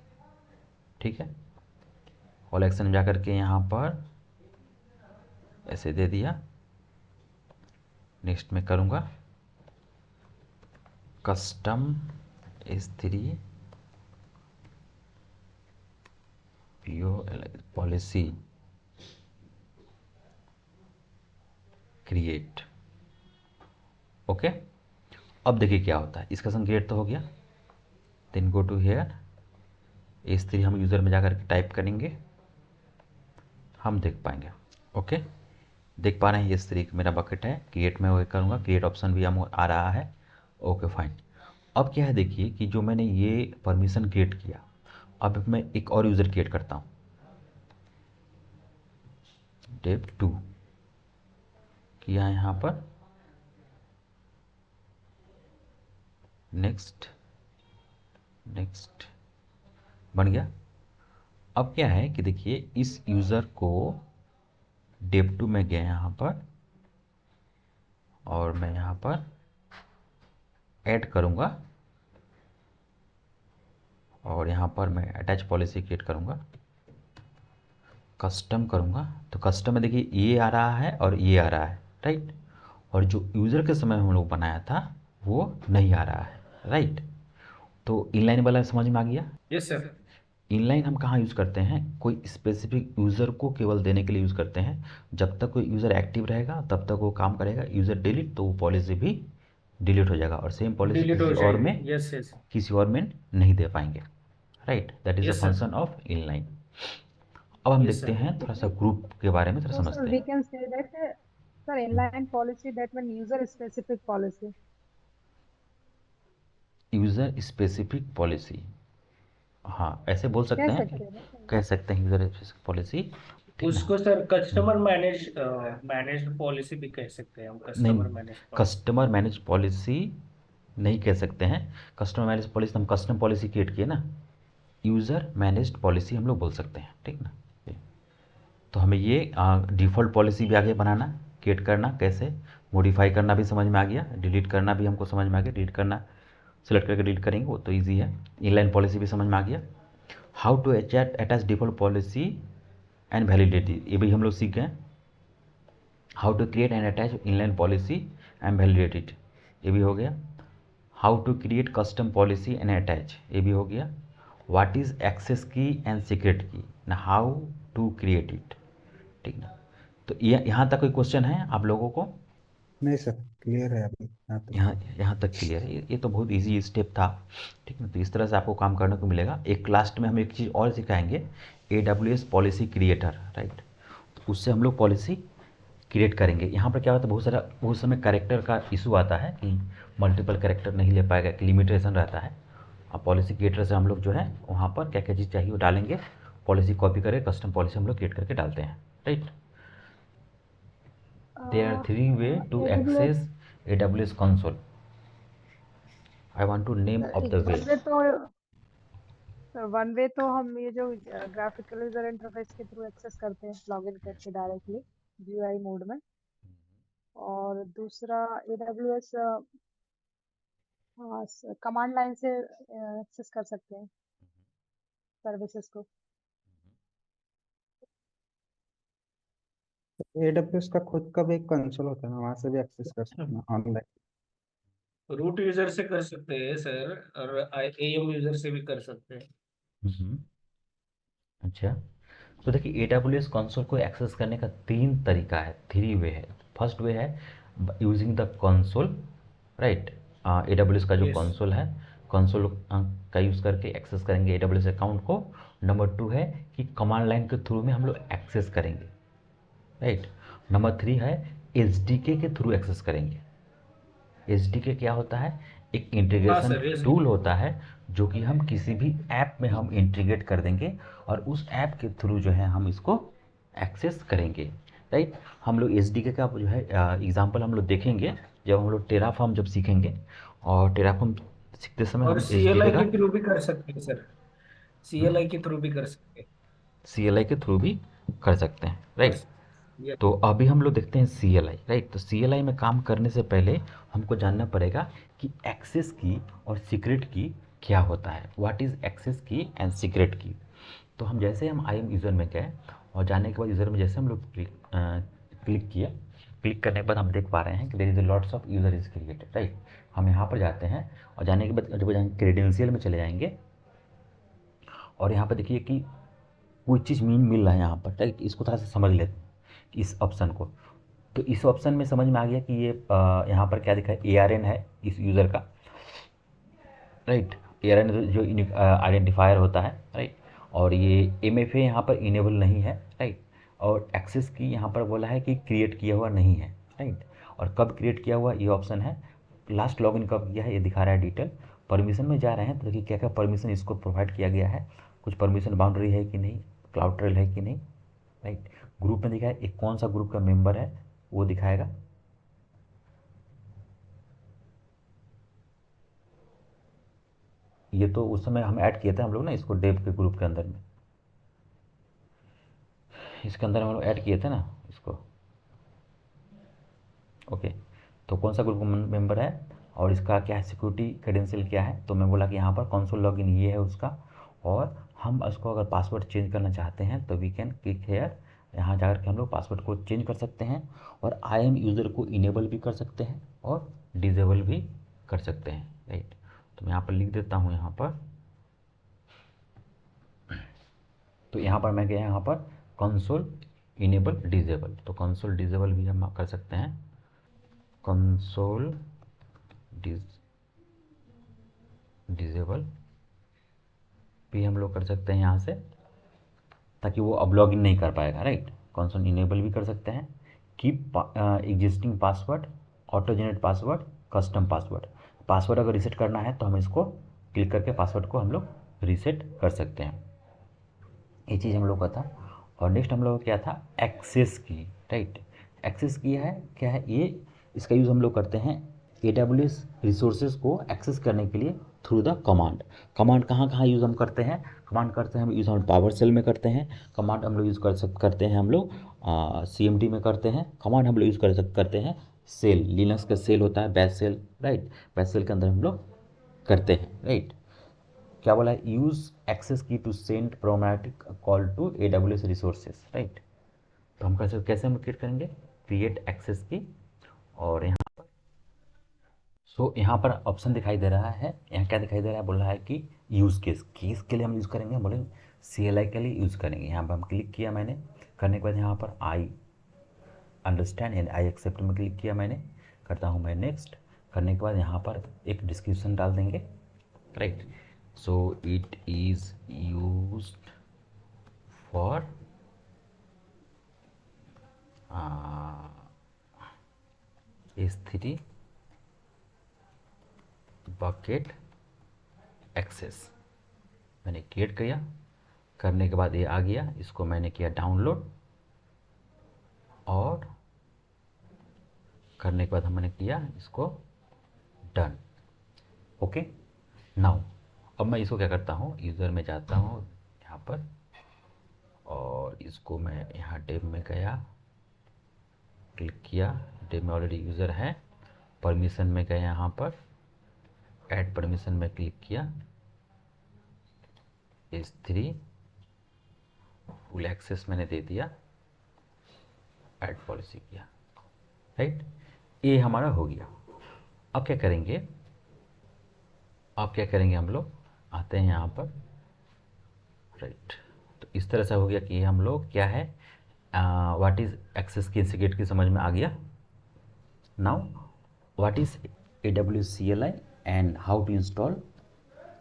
ठीक है, ऑल एक्शन में जाकर के यहाँ पर ऐसे दे दिया। नेक्स्ट में करूँगा custom S3 policy create. Okay, अब देखिए क्या होता है, इसका कस्टम क्रिएट तो हो गया। Then go to hair, S3 हम यूज़र में जाकर के टाइप करेंगे, हम देख पाएंगे। ओके, देख पा रहे हैं S3 मेरा बकेट है, क्रिएट में वो करूँगा, क्रिएट ऑप्शन भी हम आ रहा है। Okay fine. अब क्या है, देखिए कि जो मैंने ये परमिशन क्रिएट किया, अब मैं एक और यूज़र क्रिएट करता हूँ, dev2 किया यहाँ पर, नेक्स्ट नेक्स्ट, बन गया। अब क्या है कि देखिए इस यूज़र को dev2 में गया यहाँ पर, और मैं यहाँ पर ऐड करूँगा, और यहाँ पर मैं अटैच पॉलिसी क्रिएट करूँगा, कस्टम करूँगा। तो कस्टम में देखिए ये आ रहा है और ये आ रहा है, राइट। और जो यूज़र के समय हम लोग बनाया था वो नहीं आ रहा है, राइट। तो इनलाइन वाला समझ में आ गया। Yes sir. इनलाइन हम कहाँ यूज़ करते हैं, कोई स्पेसिफिक यूज़र को केवल देने के लिए यूज़ करते हैं। जब तक कोई यूज़र एक्टिव रहेगा तब तक वो काम करेगा, यूज़र डिलीट तो वो पॉलिसी भी डिलीट हो जाएगा, और सेम पॉलिसी डिलीट हो किसी और में, जाएगी, यस यस। किसी और में नहीं दे पाएंगे, right. That is the yes sir. Function of inline. अब हम यस देखते सर। हैं थोड़ा सा ग्रुप के बारे में, थोड़ा So sir, समझते we हैं। can say that sir, inline policy that one user specific policy. User specific policy, हाँ ऐसे बोल कह सकते हैं, सकते हैं ना सर? कह सकते हैं यूज़र स्पेसिफिक पॉलिसी, ठीक ना। उसको सर कस्टमर मैनेज्ड पॉलिसी भी कह सकते हैं हम, नहीं, customer managed policy. Customer manage policy नहीं कह सकते हैं। कस्टमर मैनेज पॉलिसी हम कस्टम पॉलिसी क्रिएट किए ना, यूज़र मैनेज्ड पॉलिसी हम लोग बोल सकते हैं, ठीक ना। तो हमें ये डिफ़ॉल्ट पॉलिसी भी आगे बनाना, क्रिएट करना, कैसे मॉडिफाई करना भी समझ में आ गया, डिलीट करना भी हमको समझ में आ गया, डिलीट करना सेलेक्ट करके डिलीट करेंगे वो तो ईजी है। इनलाइन पॉलिसी भी समझ में आ गया। How to attach default policy and validity, ये भी हम लोग सीख गए। How to create and attach inline policy and validate it, ये भी हो गया। How to create custom policy and attach, ये भी हो गया। What is access key and secret key ना, हाउ टू क्रिएट इट, ठीक ना। तो ये यहाँ तक कोई क्वेश्चन है आप लोगों को? नहीं सर, क्लियर है अभी यहाँ तक। यहाँ यहाँ तक क्लियर है, ये तो बहुत इजी स्टेप था, ठीक ना। तो इस तरह से आपको काम करने को मिलेगा। एक लास्ट में हम एक चीज़ और सिखाएंगे, AWS पॉलिसी क्रिएटर, राइट। तो उससे हम लोग पॉलिसी क्रिएट करेंगे। यहाँ पर क्या होता है, बहुत समय कैरेक्टर का इशू आता है कि मल्टीपल कैरेक्टर नहीं ले पाएगा, एक लिमिटेशन रहता है। अब पॉलिसी क्रिएटर से हम लोग जो है वहाँ पर क्या क्या चीज़ चाहिए वो डालेंगे, पॉलिसी कॉपी करके कस्टम पॉलिसी हम लोग क्रिएट करके डालते हैं, right. There are three ways to AWS access AWS console. I want to name of एक the way. वन वे तो सर, वन वे तो हम ये जो ग्राफिकल यूजर इंटरफेस के थ्रू एक्सेस करते हैं लॉगिन करके डायरेक्टली GUI मोड में। और दूसरा AWS कमांड लाइन से एक्सेस कर सकते हैं सर्विसेज को। AWS का खुद का भी एक कंसोल होता है ना, वहाँ से भी एक्सेस कर सकते हैं ऑनलाइन। रूट यूजर से कर सकते हैं सर, और एएम यूजर से भी कर सकते हैं। हम्म, अच्छा। तो देखिए AWS कंसोल को एक्सेस करने का 3 तरीका है, 3 वे है। फर्स्ट वे है using the console, right. AWS का जो यस। कंसोल है, कंसोल का यूज़ करके एक्सेस करेंगे AWS अकाउंट को। नंबर 2 है कि कमांड लाइन के थ्रू में हम लोग एक्सेस करेंगे, राइट। नंबर 3 है SDK के थ्रू एक्सेस करेंगे। SDK क्या होता है? एक हाँ इंटीग्रेशन सर, यस। टूल होता है जो कि हम किसी भी ऐप में हम इंटीग्रेट कर देंगे और उस ऐप के थ्रू जो है हम इसको एक्सेस करेंगे, राइट। हम लोग SDK का जो है एग्जांपल हम लोग देखेंगे जब हम लोग टेराफॉर्म जब सीखेंगे, और टेराफॉर्म सीखते समय और हम सीएलआई SDK का के थ्रू भी कर सकते हैं सर, सीएलआई के थ्रू भी कर सकते हैं। CLI के थ्रू भी कर सकते हैं, कर राइट। ये तो अभी हम लोग देखते हैं CLI, राइट। तो CLI में काम करने से पहले हमको जानना पड़ेगा कि एक्सेस की और सीक्रेट की क्या होता है। What is access key and secret की। तो हम जैसे हम IAM यूज़र में गए और जाने के बाद यूज़र में जैसे हम लोग क्लिक किया, क्लिक करने के बाद हम देख पा रहे हैं कि there is lots of user is created, right. हम यहाँ पर जाते हैं और जाने के बाद जब जाएंगे क्रेडेंशियल में चले जाएंगे और यहाँ पर देखिए कि कोई चीज़ मिल रहा है यहाँ पर, राइट। इसको थोड़ा सा समझ लेते हैं इस ऑप्शन को। तो इस ऑप्शन में समझ में आ गया कि ये यहाँ पर क्या दिखा है, ARN है इस यूज़र का, राइट। ARN जो आइडेंटिफायर होता है, राइट। और ये MFA यहाँ पर इनेबल नहीं है, राइट। और एक्सेस की यहाँ पर बोला है कि क्रिएट किया हुआ नहीं है, राइट। और कब क्रिएट किया हुआ ये ऑप्शन है, लास्ट लॉगिन कब किया है ये दिखा रहा है डिटेल। परमिशन में जा रहे हैं तो देखिए क्या क्या परमिशन इसको प्रोवाइड किया गया है, कुछ परमिशन बाउंड्री है कि नहीं, क्लाउड ट्रेल है कि नहीं, राइट। ग्रुप में दिखाया एक कौन सा ग्रुप का मेंबर है वो दिखाएगा। ये तो उस समय हम ऐड किए थे हम लोग ना इसको डेव के ग्रुप के अंदर में, इसके अंदर हम लोग ऐड किए थे ना इसको, ओके। तो कौन सा ग्रुप मेंबर है और इसका क्या है, सिक्योरिटी क्रेडेंशियल क्या है। तो मैं बोला कि यहाँ पर कंसोल लॉगिन ये है उसका, और हम उसको अगर पासवर्ड चेंज करना चाहते हैं तो वी कैन क्लिक हेयर, यहाँ जाकर के हम लोग पासवर्ड को चेंज कर सकते हैं और IAM यूज़र को इनेबल भी कर सकते हैं और डिसेबल भी कर सकते हैं, राइट। तो मैं यहाँ पर लिख देता हूँ यहाँ पर। तो यहाँ पर मैं गया यहाँ पर कंसोल इनेबल डिसेबल, तो कंसोल डिसेबल भी हम कर सकते हैं, कंसोल डिसेबल भी हम लोग कर सकते हैं यहाँ से, ताकि वो अब लॉगिन नहीं कर पाएगा, राइट। कंसोल इनेबल भी कर सकते हैं, keep existing password, auto generate password, custom password. Password अगर रीसेट करना है तो हम इसको क्लिक करके पासवर्ड को हम लोग रीसेट कर सकते हैं, ये चीज़ हम लोग का था। और नेक्स्ट हम लोग का क्या था, एक्सेस की, राइट। एक्सेस की है क्या है ये, इसका यूज़ हम लोग करते हैं AWS रिसोर्सेज को एक्सेस करने के लिए थ्रू द कमांड। कमांड कहाँ कहाँ यूज़ हम करते हैं, कमांड करते हैं हम यूज़ हम पावर सेल में करते हैं, कमांड हम लोग यूज़ करते हैं हम लोग CMD में करते हैं, कमांड हम लोग यूज़ करते हैं सेल, लिनक्स का सेल होता है bash shell, right. Bash shell के अंदर हम लोग करते हैं, राइट। क्या बोला है, use access key to send programmatic call to AWS resources, right. तो हम कैसे हम क्रिएट करेंगे, क्रिएट एक्सेस की, और यहाँ यहाँ पर ऑप्शन दिखाई दे रहा है, यहाँ क्या दिखाई दे रहा है, बोल रहा है कि यूज़ केस के लिए हम यूज़ करेंगे, हम बोले CLI के लिए यूज़ करेंगे। यहाँ पर हम क्लिक किया मैंने, करने के बाद यहाँ पर I understand and I accept में क्लिक किया मैंने, करता हूँ मैं नेक्स्ट। करने के बाद यहाँ पर एक डिस्क्रिप्शन डाल देंगे, right. So it is used for S3 bucket access. मैंने क्रिएट किया, करने के बाद ये आ गया, इसको मैंने किया डाउनलोड, और करने के बाद मैंने किया इसको डन, ओके। नाउ अब मैं इसको क्या करता हूँ, यूज़र में जाता हूँ यहाँ पर, और इसको मैं यहाँ डेव में गया, क्लिक किया, डेव में ऑलरेडी यूज़र है, परमिशन में गया, यहाँ पर ऐड परमिशन में क्लिक किया, S3 फुल एक्सेस मैंने दे दिया, ऐड पॉलिसी किया, राइट। ये हमारा हो गया। अब क्या करेंगे, अब क्या करेंगे, हम लोग आते हैं यहाँ पर, राइट। तो इस तरह से हो गया कि हम लोग क्या है, व्हाट इज़ एक्सेस की इंसिगेट की समझ में आ गया। Now what is AWS-CLI and how to install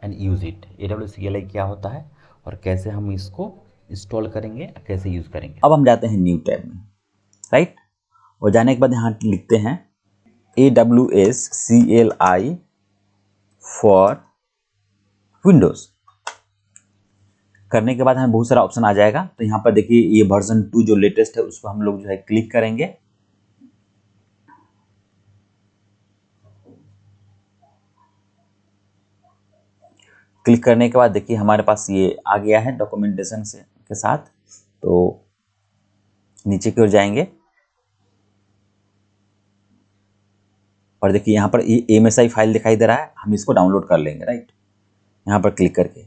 and use it. AWS-CLI क्या होता है और कैसे हम इसको इंस्टॉल करेंगे, कैसे यूज़ करेंगे। अब हम जाते हैं न्यू टैब में, राइट। और जाने के बाद यहाँ लिखते हैं AWS-CLI फॉर विंडोज़। करने के बाद हमें बहुत सारा ऑप्शन आ जाएगा। तो यहाँ पर देखिए ये वर्जन 2 जो लेटेस्ट है उस पर हम लोग जो है क्लिक करेंगे। क्लिक करने के बाद देखिए हमारे पास ये आ गया है डॉक्यूमेंटेशन से के साथ। तो नीचे की ओर जाएंगे और देखिए यहाँ पर ये MSI फाइल दिखाई दे रहा है, हम इसको डाउनलोड कर लेंगे, राइट। यहाँ पर क्लिक करके,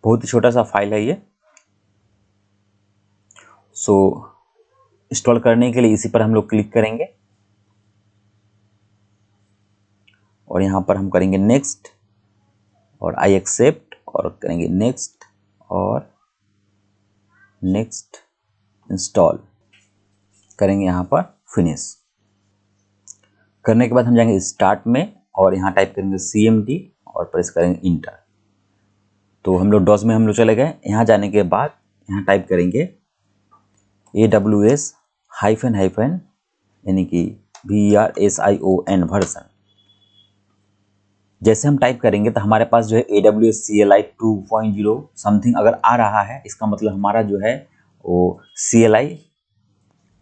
बहुत ही छोटा सा फाइल है ये। सो इंस्टॉल करने के लिए इसी पर हम लोग क्लिक करेंगे और यहाँ पर हम करेंगे नेक्स्ट और आई एक्सेप्ट और करेंगे नेक्स्ट और नेक्स्ट, इंस्टॉल करेंगे यहाँ पर फिनिश। करने के बाद हम जाएंगे स्टार्ट में और यहाँ टाइप करेंगे CMD और प्रेस करेंगे इंटर। तो हम लोग डॉस में हम लोग चले गए। यहाँ जाने के बाद यहाँ टाइप करेंगे AWS हाइफन हाइफन यानी कि VERSION वर्जन। जैसे हम टाइप करेंगे तो हमारे पास जो है AWS-CLI 2.0 समथिंग अगर आ रहा है, इसका मतलब हमारा जो है वो CLI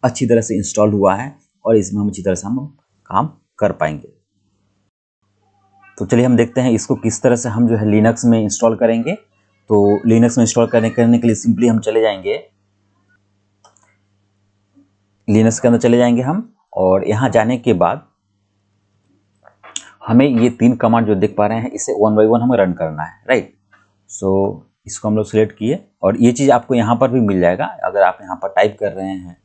अच्छी तरह से इंस्टॉल हुआ है और इसमें हम अच्छी तरह से हम काम कर पाएंगे। तो चलिए हम देखते हैं इसको किस तरह से हम जो है लिनक्स में इंस्टॉल करेंगे। तो लिनक्स में इंस्टॉल करने के लिए सिंपली हम चले जाएंगे, लिनक्स के अंदर चले जाएंगे हम, और यहाँ जाने के बाद हमें ये 3 कमांड जो देख पा रहे हैं इसे 1 बाय 1 हमें रन करना है, राइट। सो इसको हम लोग सिलेक्ट किए और ये चीज़ आपको यहाँ पर भी मिल जाएगा अगर आप यहाँ पर टाइप कर रहे हैं।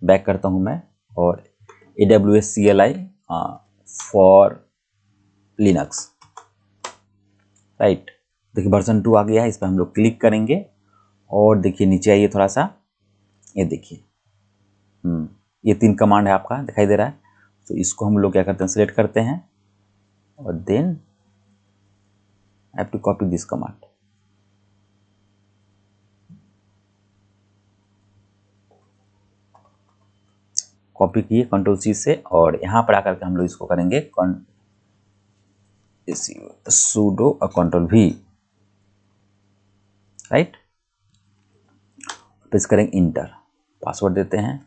बैक करता हूँ मैं और AWS-CLI फॉर लिनक्स, राइट। देखिए वर्जन 2 आ गया है, इस पर हम लोग क्लिक करेंगे और देखिए नीचे आइए थोड़ा सा, ये देखिए ये 3 कमांड है आपका दिखाई दे रहा है। तो इसको हम लोग क्या करते हैं, सिलेक्ट करते हैं और then I have to copy this command. Copy किए Ctrl+C से और यहाँ पर आकर के हम लोग इसको करेंगे sudo और Ctrl+V, राइट। प्रेस करेंगे इंटर, पासवर्ड देते हैं।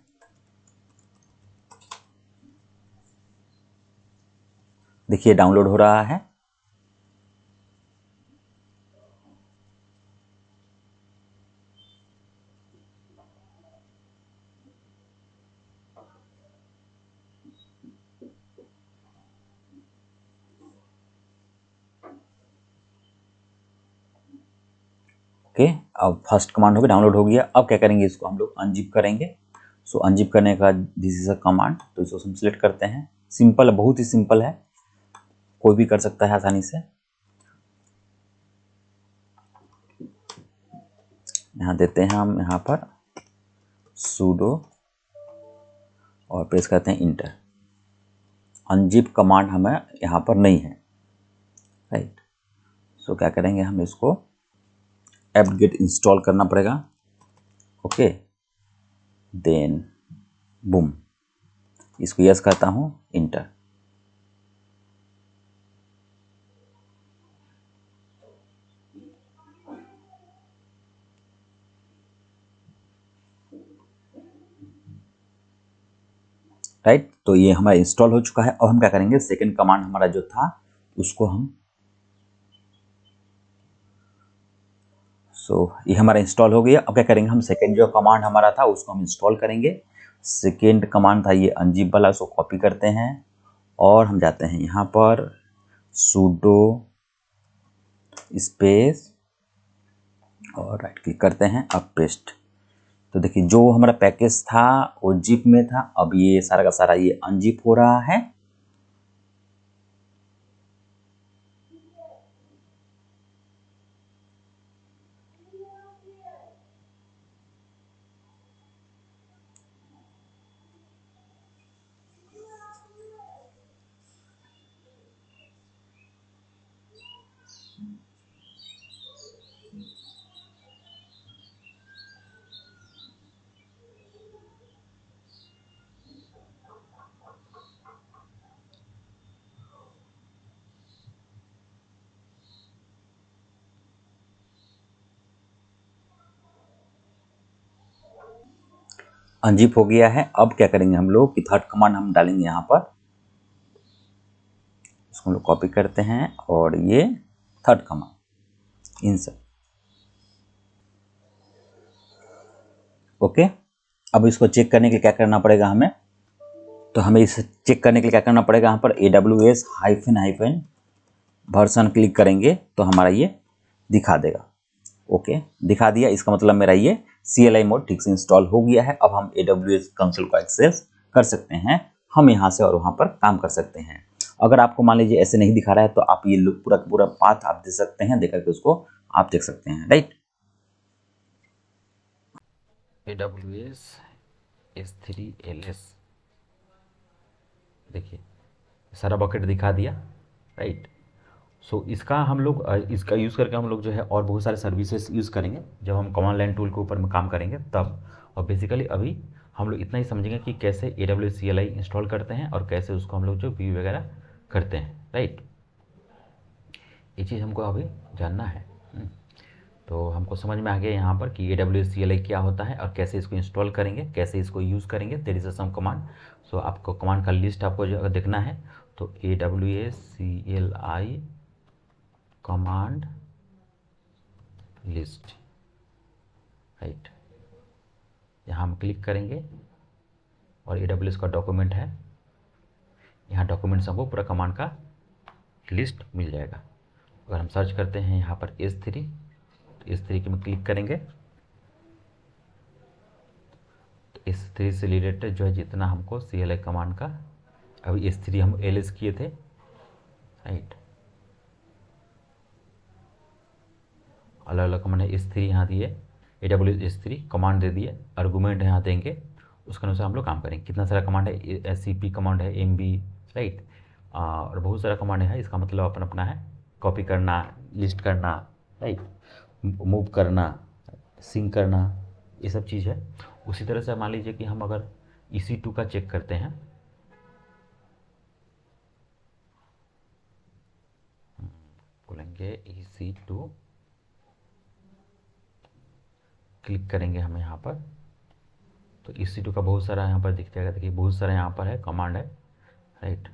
देखिए डाउनलोड हो रहा है। ओके, अब फर्स्ट कमांड हो गया, डाउनलोड हो गया। अब क्या करेंगे, इसको हम लोग अनजिप करेंगे। सो अनजिप करने का दिस इज अ कमांड, तो इसको हम सिलेक्ट करते हैं। सिंपल है, बहुत ही सिंपल है, कोई भी कर सकता है आसानी से। यहाँ देते हैं हम यहाँ पर sudo और प्रेस करते हैं इंटर। अनजिप कमांड हमें यहाँ पर नहीं है, राइट। सो क्या करेंगे, हम इसको apt-get इंस्टॉल करना पड़ेगा। ओके, देन बूम, इसको यस करता हूँ, इंटर। राइट, तो ये हमारा इंस्टॉल हो चुका है। और हम क्या करेंगे, सेकंड कमांड हमारा जो था उसको हम ये हमारा इंस्टॉल हो गया। अब क्या करेंगे, हम सेकंड जो कमांड हमारा था उसको हम इंस्टॉल करेंगे। सेकंड कमांड था ये अनजिप वाला, उसको कॉपी करते हैं और हम जाते हैं यहाँ पर sudo स्पेस और राइट क्लिक करते हैं, अब पेस्ट। तो देखिए जो हमारा पैकेज था वो जिप में था, अब ये सारा का सारा ये अनजिप हो रहा है अनजिप हो गया है। अब क्या करेंगे हम लोग कि थर्ड कमांड हम डालेंगे यहाँ पर, इसको हम लोग कॉपी करते हैं और ये थर्ड कमांड इंसर्ट। ओके, अब इसको चेक करने के लिए क्या करना पड़ेगा हमें, तो हमें इसे चेक करने के लिए क्या करना पड़ेगा, यहाँ पर AWS -हाइफन वर्जन क्लिक करेंगे तो हमारा ये दिखा देगा। ओके, दिखा दिया, इसका मतलब मेरा ये CLI मोड ठीक से इंस्टॉल हो गया है। अब हम AWS कंसोल को एक्सेस कर सकते हैं, हम यहाँ से और वहाँ पर काम कर सकते हैं। अगर आपको मान लीजिए ऐसे नहीं दिखा रहा है तो आप ये पूरा पूरा पाथ आप दे सकते हैं, देख करके उसको आप देख सकते हैं, राइट। AWS S3LS, देखिए सारा बकेट दिखा दिया, राइट। सो इसका हम लोग इसका यूज़ करके हम लोग जो है और बहुत सारे सर्विसेज यूज़ करेंगे जब हम कमांड लाइन टूल के ऊपर में काम करेंगे तब। और बेसिकली अभी हम लोग इतना ही समझेंगे कि कैसे AWS CLI इंस्टॉल करते हैं और कैसे उसको हम लोग जो व्यू वगैरह करते हैं, राइट। ये चीज़ हमको अभी जानना है। तो हमको समझ में आ गया यहाँ पर कि AWS CLI क्या होता है और कैसे इसको इंस्टॉल करेंगे, कैसे इसको यूज़ करेंगे। There is some command. So आपको कमांड का लिस्ट आपको जो अगर देखना है तो AWS CLI command list, right. यहाँ हम क्लिक करेंगे और AWS का डॉक्यूमेंट है, यहाँ डॉक्यूमेंट्स हमको पूरा कमांड का लिस्ट मिल जाएगा। अगर हम सर्च करते हैं यहाँ पर S3, तो S3 के में क्लिक करेंगे तो S3 से रिलेटेड जो है जितना हमको CLI कमांड का, अभी S3 हम LS किए थे, राइट। अलग अलग कमांड है, S3 यहाँ दिए, AWS S3 कमांड दे दिए, आर्गूमेंट यहाँ देंगे, उसके अनुसार हम लोग काम करेंगे। कितना सारा कमांड है, SCP कमांड है, MB, राइट। और बहुत सारा कमांड है, इसका मतलब अपना अपना है, कॉपी करना, लिस्ट करना, राइट, मूव करना, सिंक करना, ये सब चीज़ है। उसी तरह से मान लीजिए कि हम अगर EC2 का चेक करते हैं, बोलेंगे EC2, क्लिक करेंगे हम यहाँ पर तो EC2 का बहुत सारा यहाँ पर दिख जाएगा। देखिए बहुत सारा यहाँ पर है कमांड है, राइट।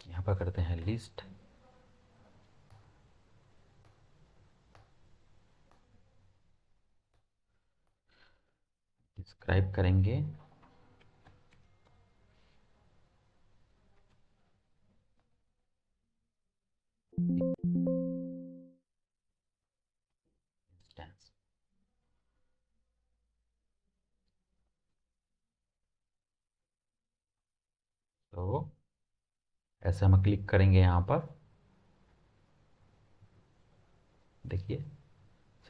यहाँ पर करते हैं लिस्ट, डिस्क्राइब करेंगे, इंस्टेंस, तो ऐसे हम क्लिक करेंगे यहाँ पर, देखिए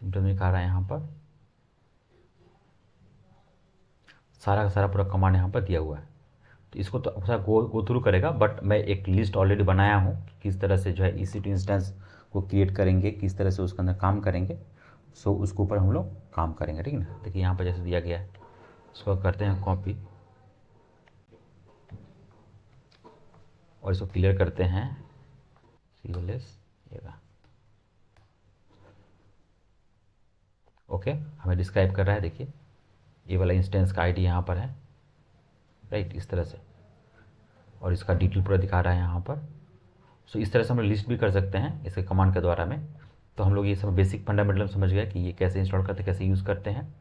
सिम्पल दिखा रहा है यहाँ पर, सारा का सारा पूरा कमांड यहाँ पर दिया हुआ है। तो इसको तो थोड़ा गो थ्रू करेगा, बट मैं एक लिस्ट ऑलरेडी बनाया हूँ किस तरह से जो है EC2 इंस्टेंस को क्रिएट करेंगे, किस तरह से उसके अंदर काम करेंगे। सो उसके ऊपर हम लोग काम करेंगे, ठीक है ना। देखिए यहाँ पर जैसे दिया गया है, इसको करते हैं कॉपी और इसको क्लियर करते हैं CLS, ओके। हमें डिस्क्राइब कर रहा है, देखिए ये वाला इंस्टेंस का ID यहाँ पर है, राइट, इस तरह से, और इसका डिटेल पूरा दिखा रहा है यहाँ पर। सो इस तरह से हम लिस्ट भी कर सकते हैं इसके कमांड के द्वारा में। तो हम लोग ये सब बेसिक फंडामेंटल समझ गए कि ये कैसे इंस्टॉल करते हैं, कैसे यूज़ करते हैं।